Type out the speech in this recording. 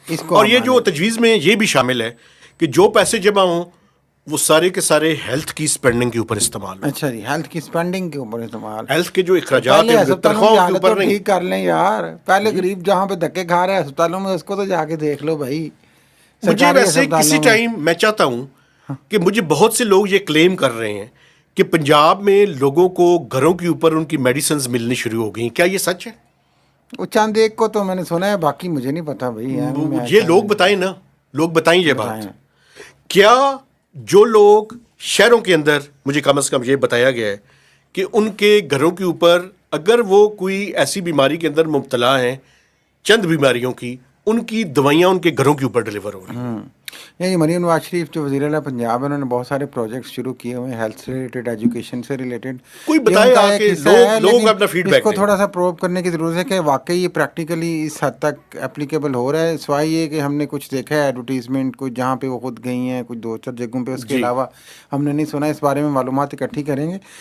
اس کو اور یہ جو ہمارے تجویز میں یہ بھی شامل ہے کہ جو پیسے جمع ہوں وہ سارے کے سارے ہیلتھ کی اسپینڈنگ کے اوپر استعمال ہوں. اچھا جی ہیلتھ کی اسپینڈنگ کے اوپر استعمال. ہیلتھ کے جو تو اخراجات پہلے ہیں ہسپتالوں کی تنخواہوں کے حالت تو اوپر نہیں. ٹھیک کر لیں یار. پہلے غریب جہاں پہ دھکے کھا رہے ہیں ہسپتالوں میں اس کو تو جا کے دیکھ لو بھائی. مجھے سرکاری ویسے کسی ہسپتالوں میں ٹائم میں چاہتا ہوں کہ مجھے بہت سے لوگ یہ کلیم کر رہے ہیں کہ پنجاب میں لوگوں کو گھروں کے اوپر ان کی میڈیسنز ملنی شروع ہو گئی. کیا یہ سچ ہے؟ وہ چند ایک کو تو میں نے سنا ہے, باقی مجھے نہیں پتا بھائی. میں یہ لوگ بتائیں نا, لوگ بتائیں یہ بتائیں. بات. کیا جو لوگ شہروں کے اندر, مجھے کم از کم یہ بتایا گیا ہے کہ ان کے گھروں کے اوپر اگر وہ کوئی ایسی بیماری کے اندر مبتلا ہیں, چند بیماریوں ان کی دوائیاں ان کے گھروں کے اوپر ڈلیور ہو رہی ہیں. یہ مریم نواز شریف جو وزیر اعلیٰ پنجاب ہے, انہوں نے بہت سارے پروجیکٹس شروع کیے ہوئے ہیں ہیلتھ سے ریلیٹڈ, ایجوکیشن سے ریلیٹڈ. کوئی یہ ان بتائے کا آ ایک کے حصہ ہے, لوگ لیکن اپنا فیڈ اس بیک کو دیں. تھوڑا سا پروب کرنے کی ضرورت ہے کہ واقعی یہ پریکٹیکلی اس حد تک اپلیکیبل ہو رہا ہے. سوائے یہ کہ ہم نے کچھ دیکھا ہے ایڈورٹیزمنٹ کچھ جہاں پہ وہ خود گئی ہیں, کچھ 2-4 جگہوں پہ, اس کے جی علاوہ ہم نے نہیں سنا. اس بارے میں معلومات اکٹھی کریں گے.